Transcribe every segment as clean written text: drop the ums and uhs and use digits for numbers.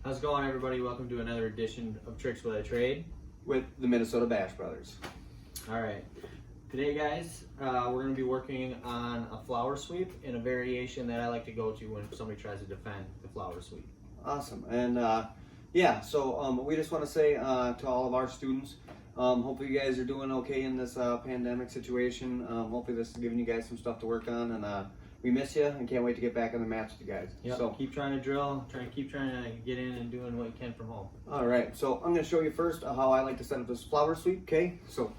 How's it going, everybody? Welcome to another edition of Tricks with a Trade with the Minnesota Bash Brothers. All right, today, guys, we're going to be working on a flower sweep in a variation that I like to go to when somebody tries to defend the flower sweep. Awesome, and we just want to say to all of our students, hopefully you guys are doing okay in this pandemic situation. Hopefully this is giving you guys some stuff to work on, and we miss you and can't wait to get back on the mats with you guys. Yep. So keep trying to drill, keep trying to get in and doing what you can from home. all right, so I'm going to show you first how I like to set up this flower sweep. Okay, so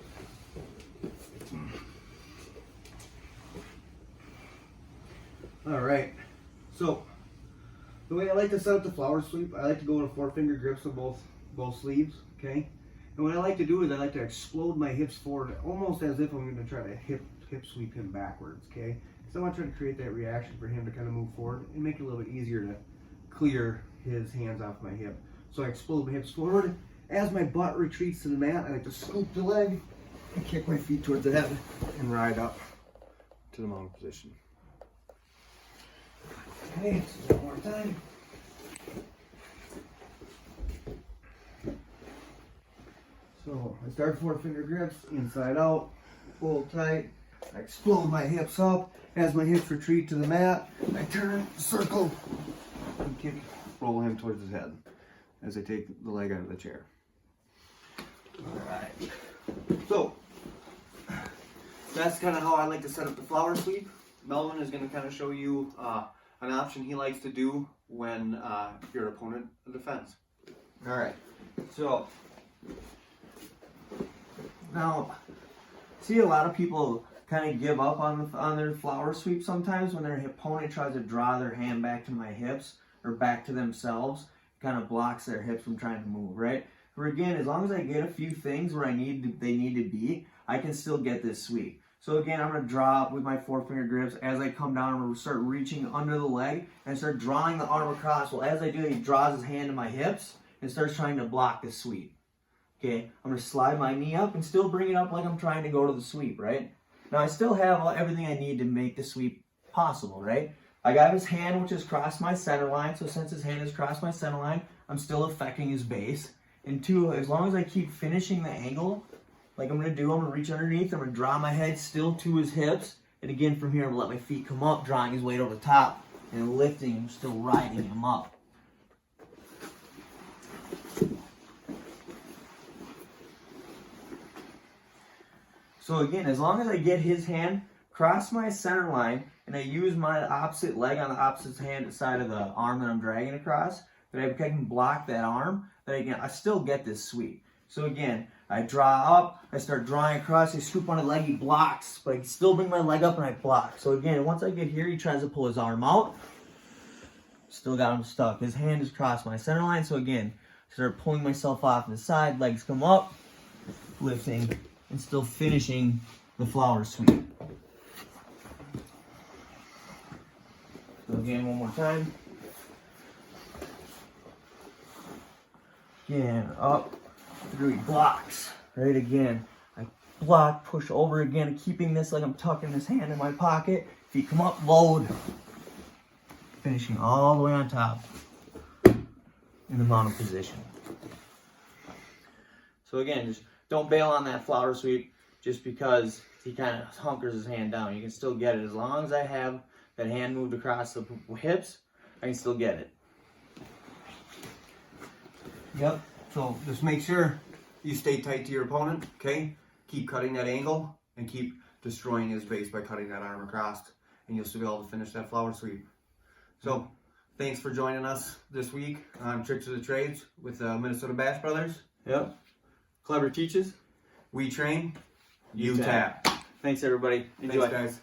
all right, so the way I like to set up the flower sweep, I like to go to 4-finger grips on both sleeves. Okay, and what I like to do is I like to explode my hips forward, almost as if I'm going to try to hip sweep him backwards. Okay, so I want to try to create that reaction for him to kind of move forward and make it a little bit easier to clear his hands off my hip. So I explode my hips forward. As my butt retreats to the mat, I like to scoop the leg and kick my feet towards the head and ride up to the mounted position. Okay, so one more time. So I start 4-finger grips, inside out, pull tight. I explode my hips up. As my hips retreat to the mat, I turn, circle, and kick, roll him towards his head as I take the leg out of the chair. Alright. So, that's kind of how I like to set up the flower sweep. Melvin is going to kind of show you an option he likes to do when your opponent defends. Alright. So, now, see, a lot of people kind of give up on their flower sweep sometimes when their opponent tries to draw their hand back to my hips or back to themselves. Kind of blocks their hips from trying to move, right? But again, as long as I get a few things where they need to be, I can still get this sweep. So again, I'm going to draw with my 4-finger grips. As I come down, I'm going to start reaching under the leg and start drawing the arm across. Well, as I do, he draws his hand to my hips and starts trying to block the sweep. Okay, I'm going to slide my knee up and still bring it up like I'm trying to go to the sweep, right? Now I still have everything I need to make the sweep possible, right? I got his hand, which has crossed my center line, so since his hand has crossed my center line, I'm still affecting his base. And two, as long as I keep finishing the angle, like I'm going to do, I'm going to reach underneath, I'm going to draw my head still to his hips, and again from here I'm going to let my feet come up, drawing his weight over the top, and lifting him, still riding him up. So again, as long as I get his hand cross my center line and I use my opposite leg on the opposite side of the arm that I'm dragging across, that I can block that arm, that I still get this sweep. So again, I draw up, I start drawing across, I scoop on the leg, he blocks, but I still bring my leg up and I block. So again, once I get here, he tries to pull his arm out, still got him stuck. His hand is crossed my center line, so again, start pulling myself off to the side, legs come up, lifting, and still finishing the flower sweep. So again, one more time. Again, up, through, he blocks. Right, again, I block, push over again, keeping this like I'm tucking this hand in my pocket. Feet come up, load. Finishing all the way on top in the mounted position. So again, just don't bail on that flower sweep just because he kind of hunkers his hand down. You can still get it. As long as I have that hand moved across the hips, I can still get it. Yep, so just make sure you stay tight to your opponent, okay? Keep cutting that angle and keep destroying his base by cutting that arm across, and you'll still be able to finish that flower sweep. So, thanks for joining us this week on Tricks of the Trades with the Minnesota Bash Brothers. Yep. Clever teaches. We train, you tap. tap. Thanks, everybody. Enjoy. Thanks, guys.